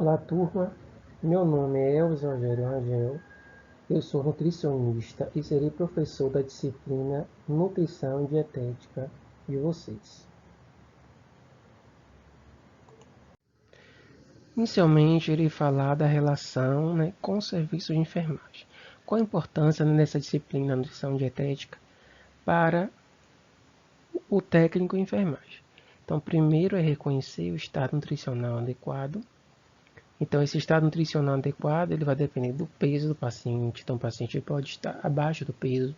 Olá, turma. Meu nome é Elvis Rogério Rangel. Eu sou nutricionista e serei professor da disciplina Nutrição e Dietética de vocês. Inicialmente, irei falar da relação com o serviço de enfermagem. Qual a importância nessa disciplina Nutrição e Dietética para o técnico em enfermagem? Então, primeiro é reconhecer o estado nutricional adequado. Então, esse estado nutricional adequado, ele vai depender do peso do paciente. Então, o paciente pode estar abaixo do peso,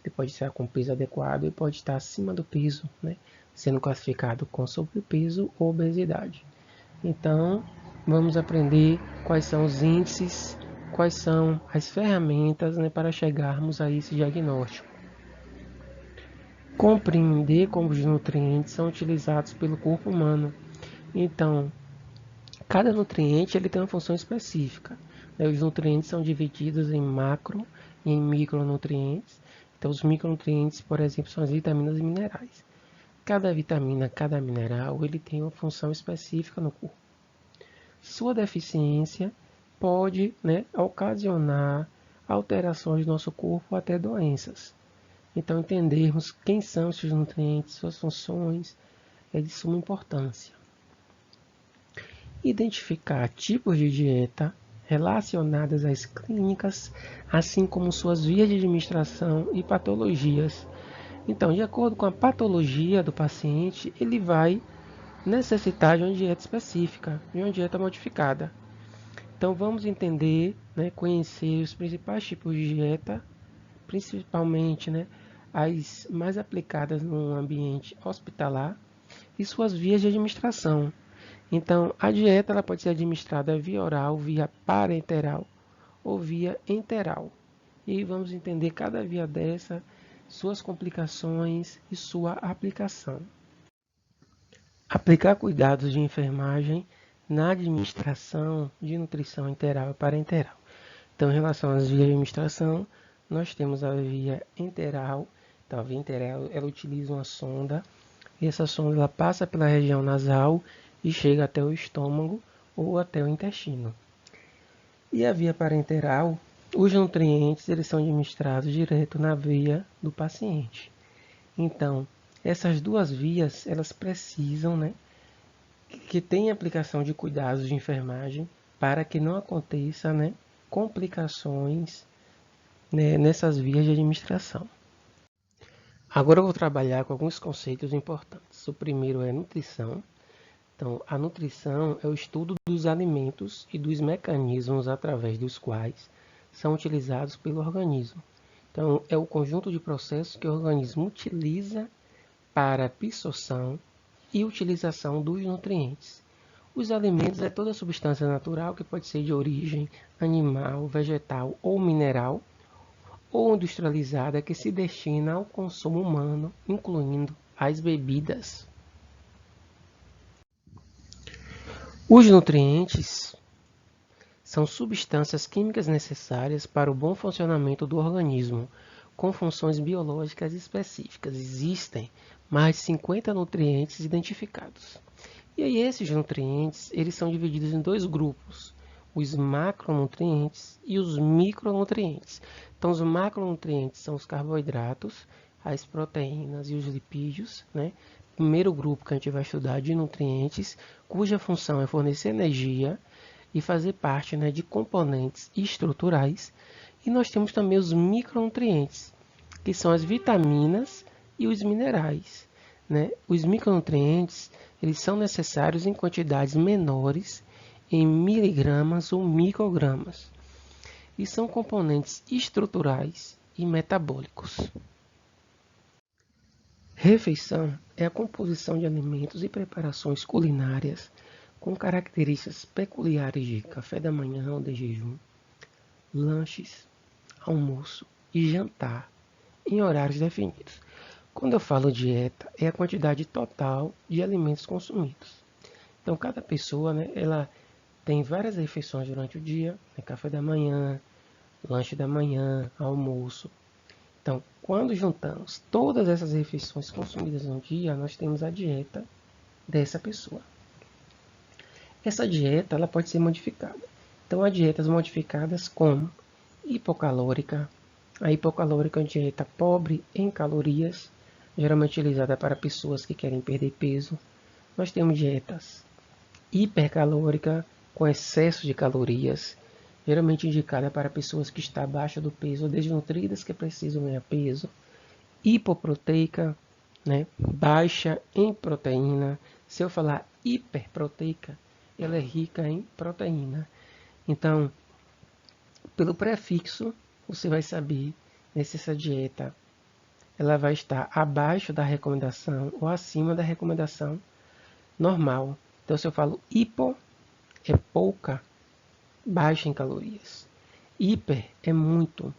ele pode estar com peso adequado e pode estar acima do peso, sendo classificado com sobrepeso ou obesidade. Então, vamos aprender quais são os índices, quais são as ferramentas para chegarmos a esse diagnóstico. Compreender como os nutrientes são utilizados pelo corpo humano. Então, cada nutriente ele tem uma função específica. Os nutrientes são divididos em macro e em micronutrientes. Então, os micronutrientes, por exemplo, são as vitaminas e minerais. Cada vitamina, cada mineral, ele tem uma função específica no corpo. Sua deficiência pode ocasionar alterações no nosso corpo ou até doenças. Então, entendermos quem são esses nutrientes, suas funções, é de suma importância. Identificar tipos de dieta relacionadas às clínicas, assim como suas vias de administração e patologias. Então, de acordo com a patologia do paciente, ele vai necessitar de uma dieta específica, de uma dieta modificada. Então, vamos entender, conhecer os principais tipos de dieta, principalmente as mais aplicadas no ambiente hospitalar e suas vias de administração. Então, a dieta ela pode ser administrada via oral, via parenteral ou via enteral. E vamos entender cada via dessa, suas complicações e sua aplicação. Aplicar cuidados de enfermagem na administração de nutrição enteral e parenteral. Então, em relação às vias de administração, nós temos a via enteral. Então, a via enteral ela utiliza uma sonda. E essa sonda ela passa pela região nasal e chega até o estômago ou até o intestino. E a via parenteral, os nutrientes eles são administrados direto na veia do paciente. Então, essas duas vias elas precisam que tenha aplicação de cuidados de enfermagem para que não aconteça complicações nessas vias de administração. Agora eu vou trabalhar com alguns conceitos importantes. O primeiro é nutrição. Então, a nutrição é o estudo dos alimentos e dos mecanismos através dos quais são utilizados pelo organismo. Então, é o conjunto de processos que o organismo utiliza para a absorção e utilização dos nutrientes. Os alimentos é toda substância natural que pode ser de origem animal, vegetal ou mineral, ou industrializada que se destina ao consumo humano, incluindo as bebidas. Os nutrientes são substâncias químicas necessárias para o bom funcionamento do organismo, com funções biológicas específicas. Existem mais de 50 nutrientes identificados. E aí esses nutrientes eles são divididos em dois grupos, os macronutrientes e os micronutrientes. Então, os macronutrientes são os carboidratos, as proteínas e os lipídios, Primeiro grupo que a gente vai estudar de nutrientes, cuja função é fornecer energia e fazer parte de componentes estruturais. E nós temos também os micronutrientes, que são as vitaminas e os minerais. Os micronutrientes eles são necessários em quantidades menores, em miligramas ou microgramas, e são componentes estruturais e metabólicos. Refeição é a composição de alimentos e preparações culinárias com características peculiares de café da manhã ou de jejum, lanches, almoço e jantar em horários definidos. Quando eu falo dieta, é a quantidade total de alimentos consumidos. Então, cada pessoa ela tem várias refeições durante o dia, café da manhã, lanche da manhã, almoço. Então, quando juntamos todas essas refeições consumidas no dia, nós temos a dieta dessa pessoa. Essa dieta ela pode ser modificada. Então, há dietas modificadas como hipocalórica. A hipocalórica é uma dieta pobre em calorias, geralmente utilizada para pessoas que querem perder peso. Nós temos dietas hipercalórica, com excesso de calorias, geralmente indicada para pessoas que estão abaixo do peso ou desnutridas que precisam ganhar peso. Hipoproteica, né, baixa em proteína. Se eu falar hiperproteica, ela é rica em proteína. Então, pelo prefixo, você vai saber se essa dieta ela vai estar abaixo da recomendação ou acima da recomendação normal. Então, se eu falo hipo, é pouca, baixa em calorias. Hiper é muito,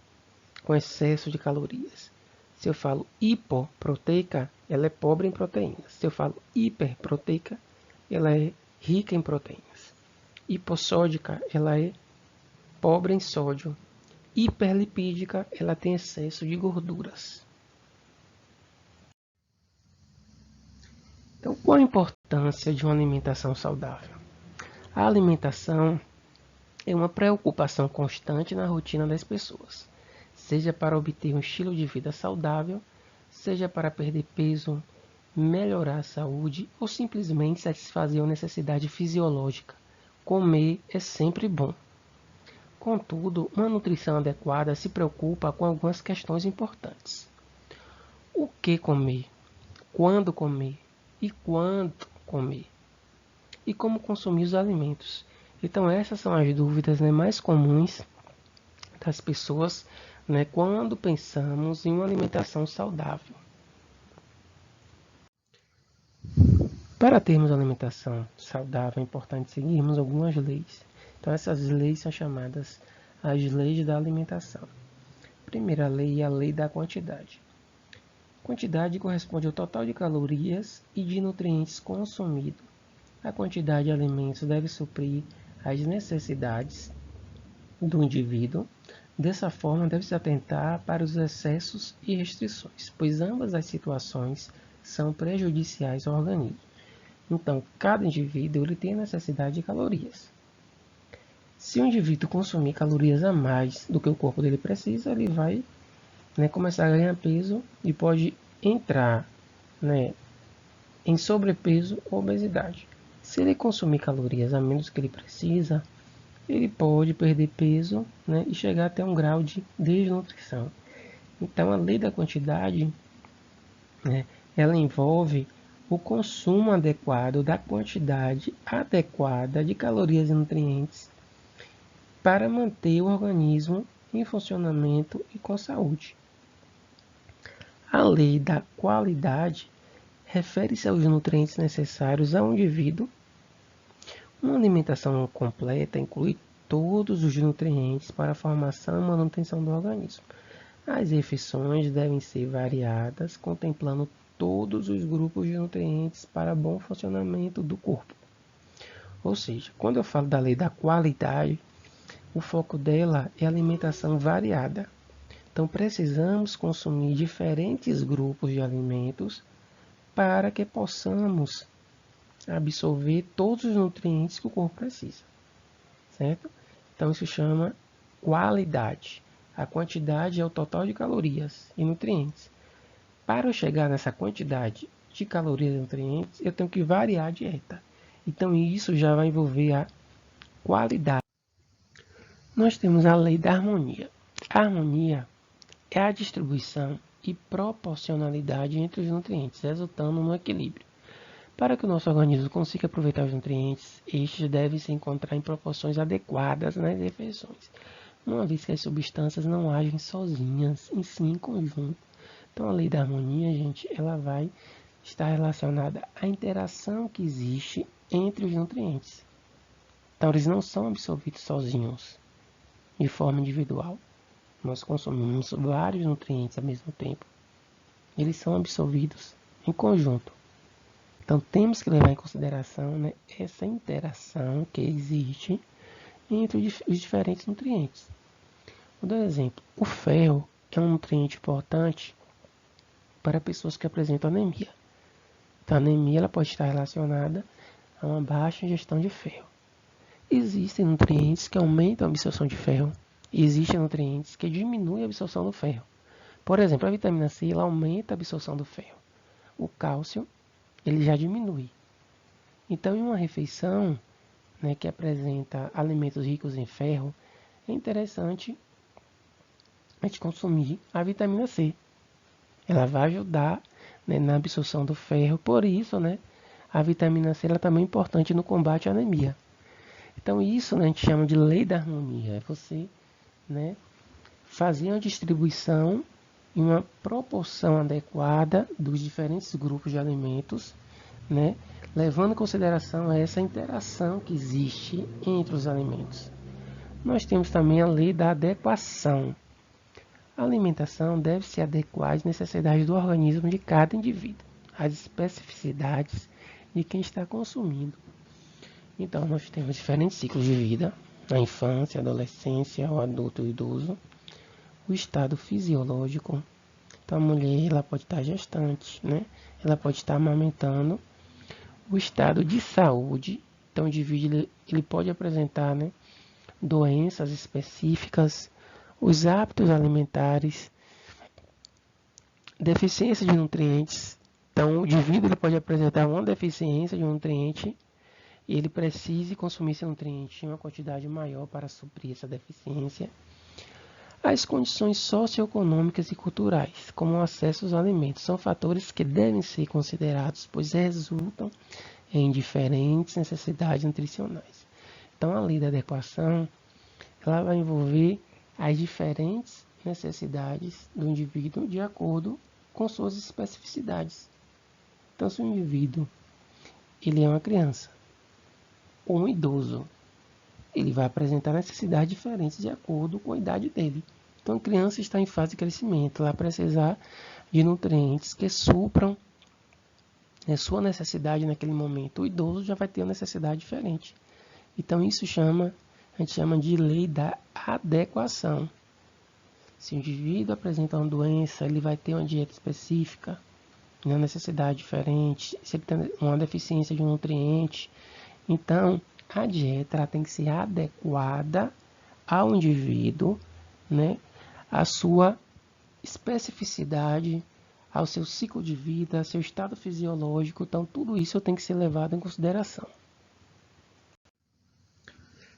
com excesso de calorias. Se eu falo hipoproteica, ela é pobre em proteínas. Se eu falo hiperproteica, ela é rica em proteínas. Hipossódica, ela é pobre em sódio. Hiperlipídica, ela tem excesso de gorduras. Então, qual a importância de uma alimentação saudável? A alimentação é uma preocupação constante na rotina das pessoas, seja para obter um estilo de vida saudável, seja para perder peso, melhorar a saúde ou simplesmente satisfazer uma necessidade fisiológica. Comer é sempre bom. Contudo, uma nutrição adequada se preocupa com algumas questões importantes. O que comer? Quando comer? E quanto comer? E como consumir os alimentos? Então essas são as dúvidas, né, mais comuns das pessoas, né, quando pensamos em uma alimentação saudável. Para termos uma alimentação saudável, é importante seguirmos algumas leis. Então essas leis são chamadas as leis da alimentação. A primeira lei é a lei da quantidade. Quantidade corresponde ao total de calorias e de nutrientes consumido. A quantidade de alimentos deve suprir as necessidades do indivíduo. Dessa forma, deve-se atentar para os excessos e restrições, pois ambas as situações são prejudiciais ao organismo. Então, cada indivíduo ele tem a necessidade de calorias. Se o indivíduo consumir calorias a mais do que o corpo dele precisa, ele vai, né, começar a ganhar peso e pode entrar, né, em sobrepeso ou obesidade. Se ele consumir calorias a menos do que ele precisa, ele pode perder peso, né, e chegar até um grau de desnutrição. Então, a lei da quantidade, né, ela envolve o consumo adequado da quantidade adequada de calorias e nutrientes para manter o organismo em funcionamento e com saúde. A lei da qualidade refere-se aos nutrientes necessários ao indivíduo. Uma alimentação completa inclui todos os nutrientes para a formação e manutenção do organismo. As refeições devem ser variadas, contemplando todos os grupos de nutrientes para bom funcionamento do corpo. Ou seja, quando eu falo da lei da qualidade, o foco dela é alimentação variada. Então, precisamos consumir diferentes grupos de alimentos para que possamos absorver todos os nutrientes que o corpo precisa, certo? Então, isso chama qualidade. A quantidade é o total de calorias e nutrientes. Para eu chegar nessa quantidade de calorias e nutrientes, eu tenho que variar a dieta. Então, isso já vai envolver a qualidade. Nós temos a lei da harmonia. A harmonia é a distribuição e proporcionalidade entre os nutrientes, resultando no equilíbrio. Para que o nosso organismo consiga aproveitar os nutrientes, estes devem se encontrar em proporções adequadas nas refeições, uma vez que as substâncias não agem sozinhas, em si em conjunto. Então, a lei da harmonia, gente, ela vai estar relacionada à interação que existe entre os nutrientes. Então, eles não são absorvidos sozinhos, de forma individual. Nós consumimos vários nutrientes ao mesmo tempo. Eles são absorvidos em conjunto. Então, temos que levar em consideração, né, essa interação que existe entre os diferentes nutrientes. Vou dar um exemplo. O ferro é um nutriente importante para pessoas que apresentam anemia. Então, a anemia ela pode estar relacionada a uma baixa ingestão de ferro. existem nutrientes que aumentam a absorção de ferro e existem nutrientes que diminuem a absorção do ferro. Por exemplo, a vitamina C ela aumenta a absorção do ferro. O cálcio ele já diminui. Então, em uma refeição, né, que apresenta alimentos ricos em ferro, é interessante a gente consumir a vitamina C. Ela vai ajudar, né, na absorção do ferro. Por isso, né, a vitamina C ela também é importante no combate à anemia. Então, isso, né, a gente chama de lei da harmonia. É você, né, fazer uma distribuição em uma proporção adequada dos diferentes grupos de alimentos, né, levando em consideração essa interação que existe entre os alimentos. Nós temos também a lei da adequação. A alimentação deve se adequar às necessidades do organismo de cada indivíduo, às especificidades de quem está consumindo. Então, nós temos diferentes ciclos de vida, a infância, a adolescência, o adulto e o idoso, o estado fisiológico. Então, a mulher ela pode estar gestante, né? Ela pode estar amamentando. O estado de saúde, então o indivíduo ele pode apresentar, né, doenças específicas, os hábitos alimentares, deficiência de nutrientes. Então, o indivíduo ele pode apresentar uma deficiência de um nutriente e ele precisa consumir esse nutriente em uma quantidade maior para suprir essa deficiência. As condições socioeconômicas e culturais, como o acesso aos alimentos, são fatores que devem ser considerados, pois resultam em diferentes necessidades nutricionais. Então, a lei da adequação ela vai envolver as diferentes necessidades do indivíduo de acordo com suas especificidades. Então, se o indivíduo ele é uma criança ou um idoso, ele vai apresentar necessidades diferentes de acordo com a idade dele. Então, a criança está em fase de crescimento, ela vai precisar de nutrientes que supram a sua necessidade naquele momento. O idoso já vai ter uma necessidade diferente. Então, isso a gente chama de lei da adequação. Se o indivíduo apresenta uma doença, ele vai ter uma dieta específica, uma necessidade diferente, se ele tem uma deficiência de um nutriente. Então, a dieta ela tem que ser adequada ao indivíduo, né, à sua especificidade, ao seu ciclo de vida, ao seu estado fisiológico. Então, tudo isso tem que ser levado em consideração.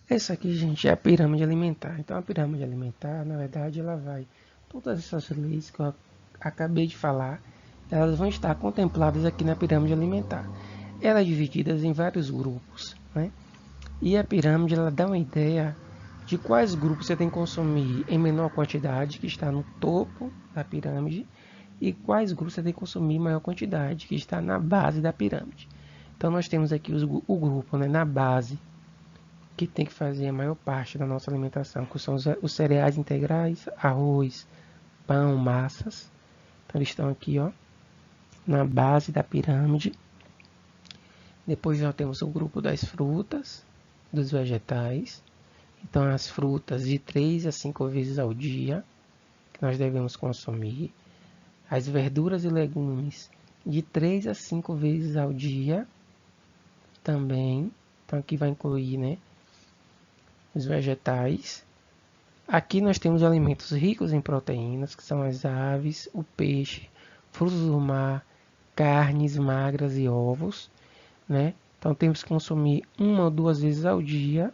Essa aqui, gente, é a pirâmide alimentar. Então, a pirâmide alimentar, na verdade, ela vai... Todas essas leis que eu acabei de falar, elas vão estar contempladas aqui na pirâmide alimentar. Elas são divididas em vários grupos, né? E a pirâmide, ela dá uma ideia de quais grupos você tem que consumir em menor quantidade, que está no topo da pirâmide, e quais grupos você tem que consumir em maior quantidade, que está na base da pirâmide. Então, nós temos aqui o grupo, né, na base, que tem que fazer a maior parte da nossa alimentação, que são os cereais integrais, arroz, pão, massas. Então, eles estão aqui, ó, na base da pirâmide. Depois nós temos o grupo das frutas, dos vegetais. Então, as frutas de 3 a 5 vezes ao dia, que nós devemos consumir. As verduras e legumes de 3 a 5 vezes ao dia também. Então, aqui vai incluir, né, os vegetais. Aqui nós temos alimentos ricos em proteínas, que são as aves, o peixe, frutos do mar, carnes magras e ovos, né? Então temos que consumir 1 ou 2 vezes ao dia.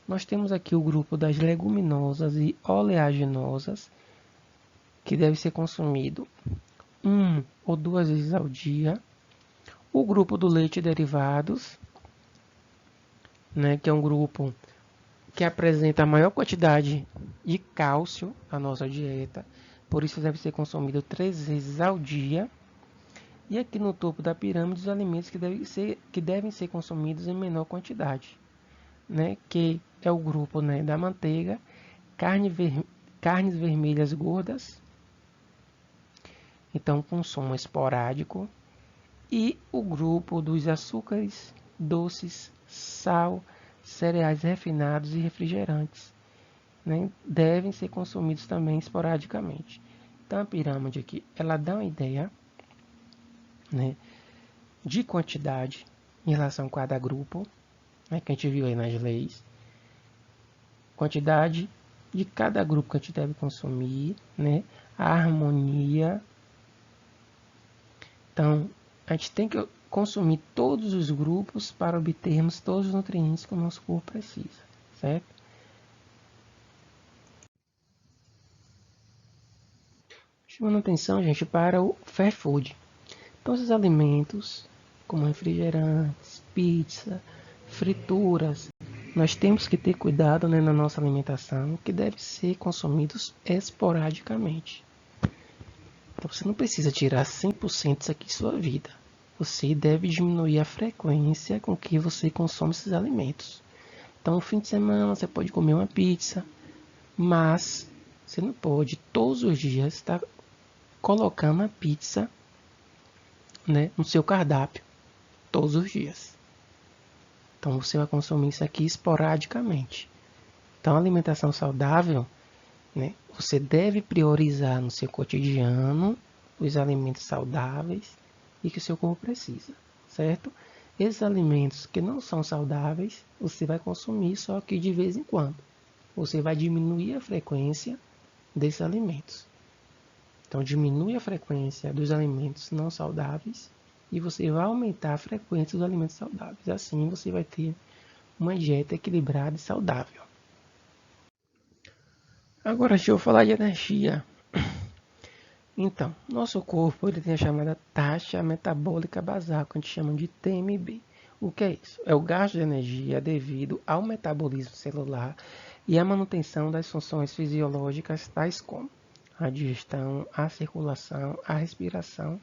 Nós temos aqui o grupo das leguminosas e oleaginosas, que deve ser consumido 1 ou 2 vezes ao dia. O grupo do leite e derivados, né, que é um grupo que apresenta a maior quantidade de cálcio na nossa dieta, por isso deve ser consumido 3 vezes ao dia. E aqui no topo da pirâmide, os alimentos que devem ser consumidos em menor quantidade, né, que é o grupo, né, da manteiga, carnes vermelhas gordas, então consumo esporádico, e o grupo dos açúcares, doces, sal, cereais refinados e refrigerantes, né, devem ser consumidos também esporadicamente. Então a pirâmide aqui, ela dá uma ideia, né, de quantidade em relação a cada grupo, né, que a gente viu aí nas leis. Quantidade de cada grupo que a gente deve consumir, né? A harmonia. Então, a gente tem que consumir todos os grupos para obtermos todos os nutrientes que o nosso corpo precisa, certo? Chamando atenção, gente, para o fast food. Então, esses alimentos, como refrigerantes, pizza, frituras, nós temos que ter cuidado, né, na nossa alimentação, que deve ser consumidos esporadicamente. Então, você não precisa tirar 100% disso aqui de sua vida. Você deve diminuir a frequência com que você consome esses alimentos. Então, no fim de semana, você pode comer uma pizza, mas você não pode todos os dias estar colocando a pizza, né, no seu cardápio, todos os dias. Então, você vai consumir isso aqui esporadicamente. Então, a alimentação saudável, né, você deve priorizar no seu cotidiano os alimentos saudáveis e que o seu corpo precisa, certo? Esses alimentos que não são saudáveis, você vai consumir só que de vez em quando. Você vai diminuir a frequência desses alimentos. Então, diminui a frequência dos alimentos não saudáveis e você vai aumentar a frequência dos alimentos saudáveis. Assim, você vai ter uma dieta equilibrada e saudável. Agora, deixa eu falar de energia. Então, nosso corpo ele tem a chamada taxa metabólica basal, que a gente chama de TMB. O que é isso? É o gasto de energia devido ao metabolismo celular e à manutenção das funções fisiológicas, tais como a digestão, a circulação, a respiração,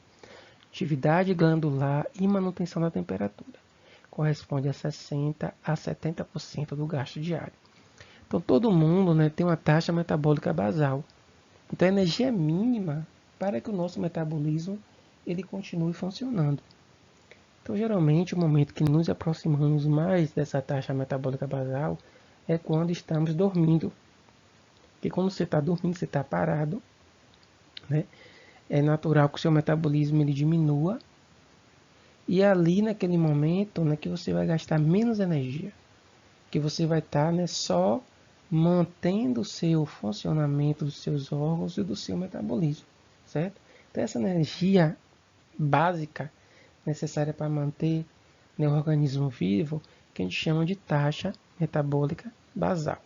atividade glandular e manutenção da temperatura. Corresponde a 60 a 70% do gasto diário. Então, todo mundo, né, tem uma taxa metabólica basal. Então, a energia é mínima para que o nosso metabolismo ele continue funcionando. Então, geralmente, o momento que nos aproximamos mais dessa taxa metabólica basal é quando estamos dormindo. Porque quando você está dormindo, você está parado, né? É natural que o seu metabolismo ele diminua. E ali, naquele momento, né, que você vai gastar menos energia. Que você vai estar, né, só mantendo o seu funcionamento dos seus órgãos e do seu metabolismo, certo? Então, essa energia básica necessária para manter, né, o organismo vivo, que a gente chama de taxa metabólica basal,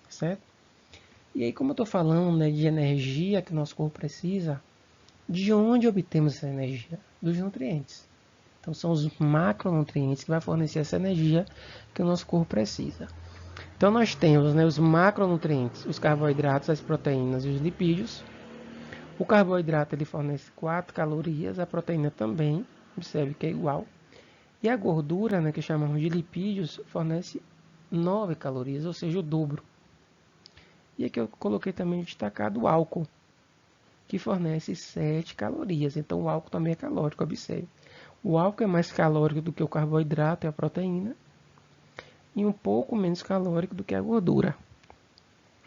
certo? E aí, como eu estou falando, né, de energia que o nosso corpo precisa, de onde obtemos essa energia? Dos nutrientes. Então, são os macronutrientes que vai fornecer essa energia que o nosso corpo precisa. Então, nós temos, né, os macronutrientes, os carboidratos, as proteínas e os lipídios. O carboidrato ele fornece 4 calorias, a proteína também, observe que é igual. E a gordura, né, que chamamos de lipídios, fornece 9 calorias, ou seja, o dobro. E aqui eu coloquei também destacado o álcool, que fornece 7 calorias. Então, o álcool também é calórico, observe. O álcool é mais calórico do que o carboidrato e a proteína, e um pouco menos calórico do que a gordura,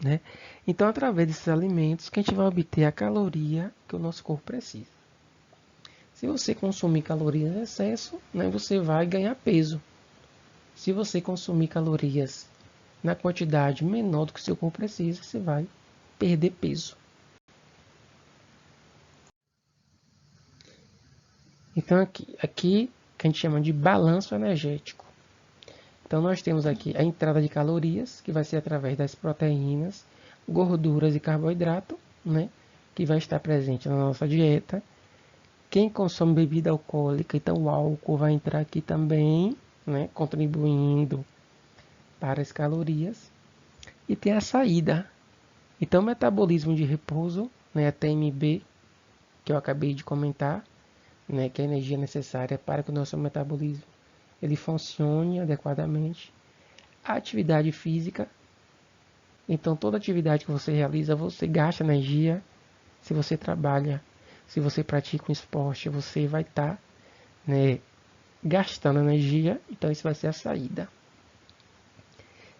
né? Então, através desses alimentos, que a gente vai obter a caloria que o nosso corpo precisa. Se você consumir calorias em excesso, né, você vai ganhar peso. Se você consumir calorias na quantidade menor do que o seu corpo precisa, você vai perder peso. Então, aqui que a gente chama de balanço energético. Então, nós temos aqui a entrada de calorias, que vai ser através das proteínas, gorduras e carboidrato, né, que vai estar presente na nossa dieta. Quem consome bebida alcoólica, então o álcool vai entrar aqui também, né, contribuindo para as calorias. E tem a saída. Então, o metabolismo de repouso, né, a TMB, que eu acabei de comentar, né, que é a energia necessária para que o nosso metabolismo ele funcione adequadamente. A atividade física, então toda atividade que você realiza, você gasta energia. Se você trabalha, se você pratica um esporte, você vai estar, né, gastando energia, então isso vai ser a saída.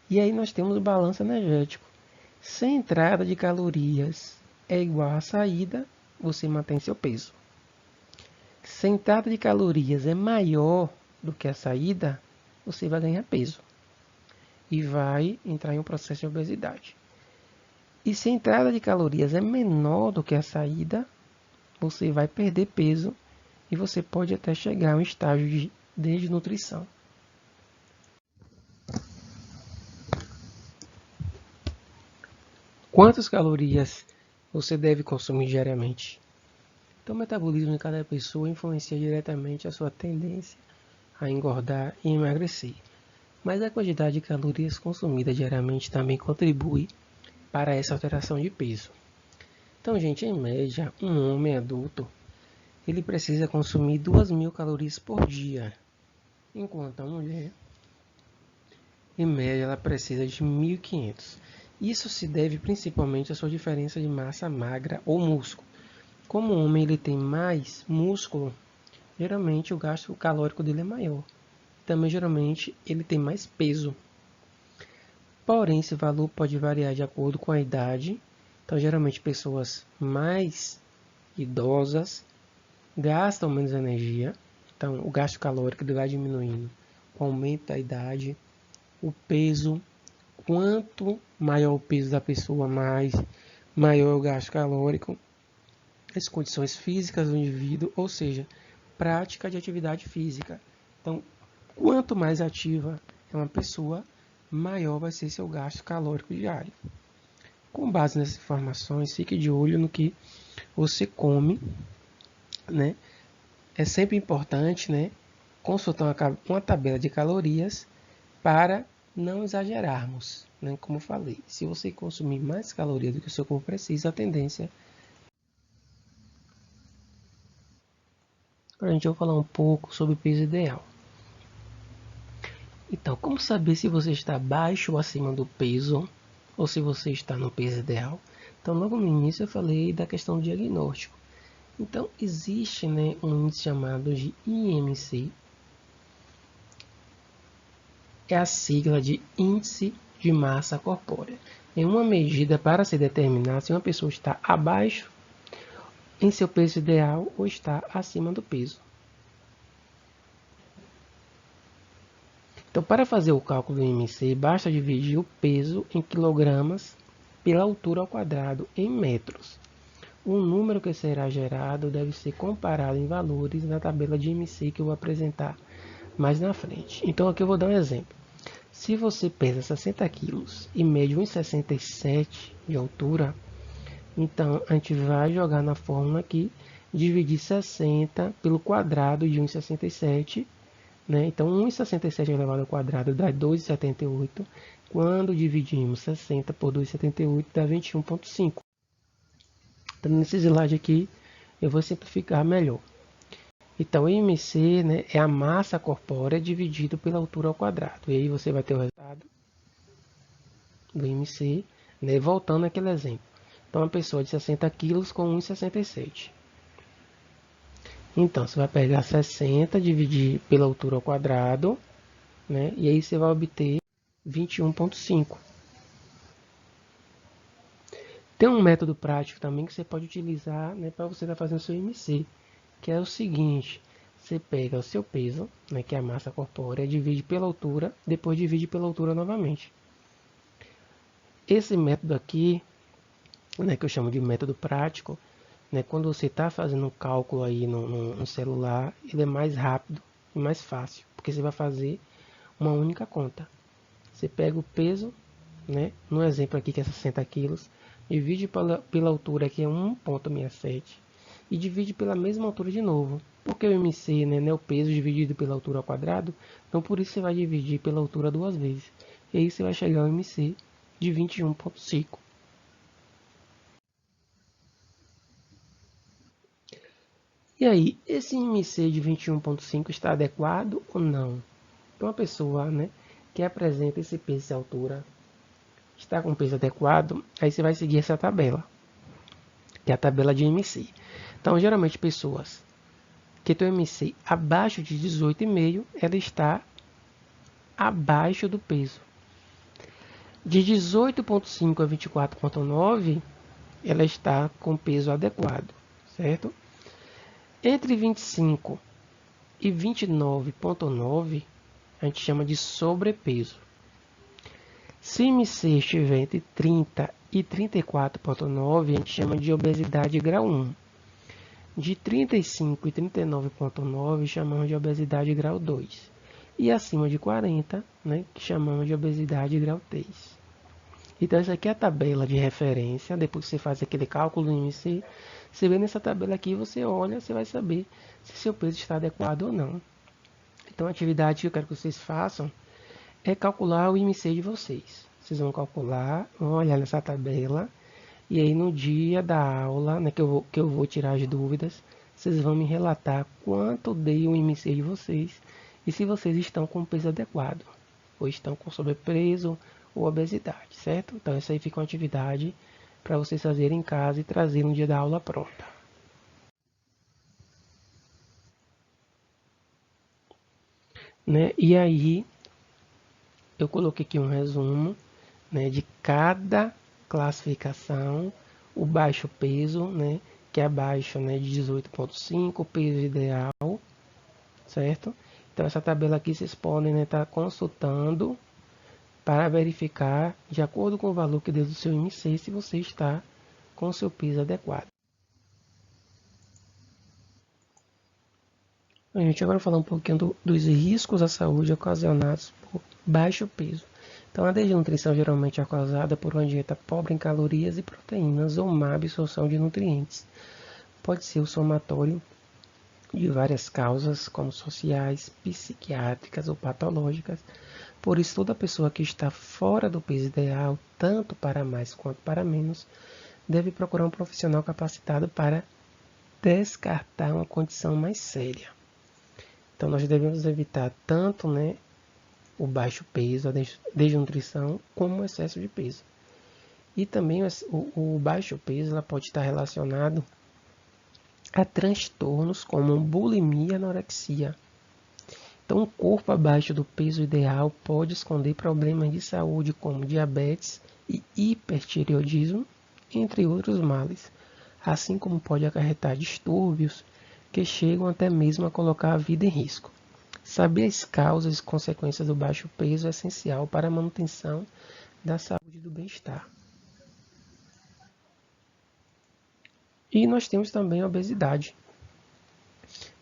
E aí nós temos o balanço energético. Se a entrada de calorias é igual à saída, você mantém seu peso. Se a entrada de calorias é maior do que a saída, você vai ganhar peso. e vai entrar em um processo de obesidade. E se a entrada de calorias é menor do que a saída, você vai perder peso e você pode até chegar a um estágio de desnutrição. Quantas calorias você deve consumir diariamente? Então, o metabolismo de cada pessoa influencia diretamente a sua tendência a engordar e emagrecer. Mas a quantidade de calorias consumidas diariamente também contribui para essa alteração de peso. Então, gente, em média, um homem adulto ele precisa consumir 2.000 calorias por dia, enquanto a mulher, em média, ela precisa de 1.500. Isso se deve principalmente à sua diferença de massa magra ou músculo. Como o homem ele tem mais músculo, geralmente o gasto calórico dele é maior. Também geralmente ele tem mais peso. Porém, esse valor pode variar de acordo com a idade. Então, geralmente pessoas mais idosas gastam menos energia. Então, o gasto calórico vai diminuindo com o aumento da idade. O peso, quanto maior o peso da pessoa, maior o gasto calórico. As condições físicas do indivíduo, ou seja, prática de atividade física. Então, quanto mais ativa é uma pessoa, maior vai ser seu gasto calórico diário. Com base nessas informações, fique de olho no que você come, né? É sempre importante, né, consultar uma tabela de calorias para não exagerarmos, né? Como eu falei, se você consumir mais calorias do que o seu corpo precisa, a tendência. Agora a gente vai falar um pouco sobre peso ideal. Então, como saber se você está abaixo ou acima do peso, ou se você está no peso ideal? Então, logo no início eu falei da questão do diagnóstico. Então, existe, né, um índice chamado de IMC, é a sigla de Índice de Massa Corpórea. É uma medida para se determinar se uma pessoa está abaixo em seu peso ideal ou está acima do peso. Então, para fazer o cálculo do IMC, basta dividir o peso em quilogramas pela altura ao quadrado em metros. O número que será gerado deve ser comparado em valores na tabela de IMC que eu vou apresentar mais na frente. Então, aqui eu vou dar um exemplo. Se você pesa 60 kg e mede 1,67 de altura, então a gente vai jogar na fórmula aqui, dividir 60 pelo quadrado de 1,67, né? Então 1,67 elevado ao quadrado dá 2,78. Quando dividimos 60 por 2,78 dá 21,5. Então nesse slide aqui eu vou simplificar melhor. Então, o IMC, né, é a massa corpórea dividido pela altura ao quadrado. E aí você vai ter o resultado do IMC, né, voltando àquele exemplo. Então, uma pessoa de 60 kg com 1,67. Então, você vai pegar 60, dividir pela altura ao quadrado, né, e aí você vai obter 21,5. Tem um método prático também que você pode utilizar, né, para você estar fazendo seu IMC, que é o seguinte: você pega o seu peso, né, que é a massa corpórea, divide pela altura, depois divide pela altura novamente. Esse método aqui, né, que eu chamo de método prático, né, quando você está fazendo um cálculo aí no celular, ele é mais rápido e mais fácil, porque você vai fazer uma única conta. Você pega o peso, né, no exemplo aqui que é 60 quilos, divide pela altura que é 1,67 e divide pela mesma altura de novo. Porque o MC, né, é o peso dividido pela altura ao quadrado, então por isso você vai dividir pela altura duas vezes. E aí você vai chegar ao MC de 21,5. E aí, esse MC de 21,5 está adequado ou não? Então uma pessoa, né, que apresenta esse peso e altura está com peso adequado, aí você vai seguir essa tabela, que é a tabela de MC. Então, geralmente, pessoas que tem o MC abaixo de 18,5, ela está abaixo do peso. De 18,5 a 24,9, ela está com peso adequado, certo? Entre 25 e 29,9, a gente chama de sobrepeso. Se IMC estiver entre 30 e 34,9, a gente chama de obesidade grau 1. De 35 e 39,9 chamamos de obesidade grau 2. E acima de 40, né, que chamamos de obesidade grau 3. Então, essa aqui é a tabela de referência. Depois que você faz aquele cálculo do IMC, você vê nessa tabela aqui, você olha, você vai saber se seu peso está adequado ou não. Então, a atividade que eu quero que vocês façam é calcular o IMC de vocês. Vocês vão calcular, vão olhar nessa tabela, e aí no dia da aula, né, que eu vou tirar as dúvidas, vocês vão me relatar quanto deu o IMC de vocês e se vocês estão com o peso adequado, ou estão com sobrepeso ou obesidade, certo? Então essa aí fica uma atividade para vocês fazerem em casa e trazer no dia da aula pronta. Né? E aí eu coloquei aqui um resumo, né, de cada classificação, o baixo peso, né, que é abaixo, né, de 18,5, peso ideal, certo? Então essa tabela aqui vocês podem estar consultando para verificar, de acordo com o valor que deu do seu IMC, se você está com o seu peso adequado. A gente agora vai falar um pouquinho dos riscos à saúde ocasionados por baixo peso. Então, a desnutrição geralmente é causada por uma dieta pobre em calorias e proteínas ou má absorção de nutrientes. Pode ser o somatório de várias causas, como sociais, psiquiátricas ou patológicas. Por isso, toda pessoa que está fora do peso ideal, tanto para mais quanto para menos, deve procurar um profissional capacitado para descartar uma condição mais séria. Então, nós devemos evitar tanto, né, o baixo peso, a desnutrição, como o excesso de peso. E também o baixo peso ela pode estar relacionado a transtornos como bulimia e anorexia. Então, um corpo abaixo do peso ideal pode esconder problemas de saúde como diabetes e hipertireoidismo, entre outros males, assim como pode acarretar distúrbios que chegam até mesmo a colocar a vida em risco. Saber as causas e consequências do baixo peso é essencial para a manutenção da saúde e do bem-estar. E nós temos também a obesidade,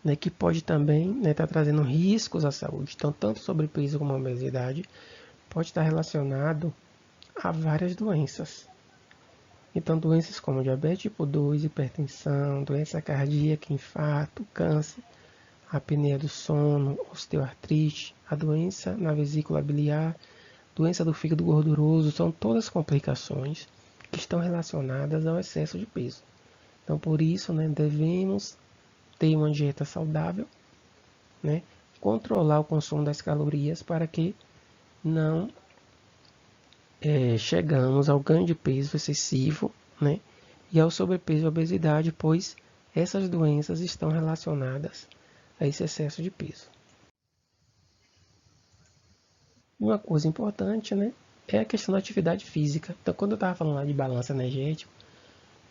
né, que pode também estar trazendo riscos à saúde. Então, tanto sobrepeso como a obesidade pode estar relacionado a várias doenças. Então, doenças como diabetes tipo 2, hipertensão, doença cardíaca, infarto, câncer, a apneia do sono, osteoartrite, a doença na vesícula biliar, doença do fígado gorduroso, são todas complicações que estão relacionadas ao excesso de peso. Então, por isso, né, devemos ter uma dieta saudável, né, controlar o consumo das calorias para que não chegamos ao ganho de peso excessivo, né, e ao sobrepeso e obesidade, pois essas doenças estão relacionadas a esse excesso de peso. Uma coisa importante, né, é a questão da atividade física. Então, quando eu estava falando lá de balanço energético,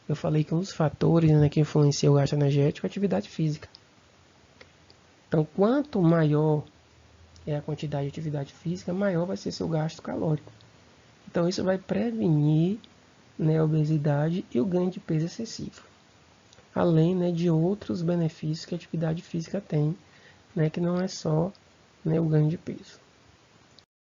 eu falei que um dos fatores, né, que influencia o gasto energético é a atividade física. Então, quanto maior é a quantidade de atividade física, maior vai ser seu gasto calórico. Então, isso vai prevenir, né, a obesidade e o ganho de peso excessivo. Além, né, de outros benefícios que a atividade física tem, né, que não é só, né, o ganho de peso.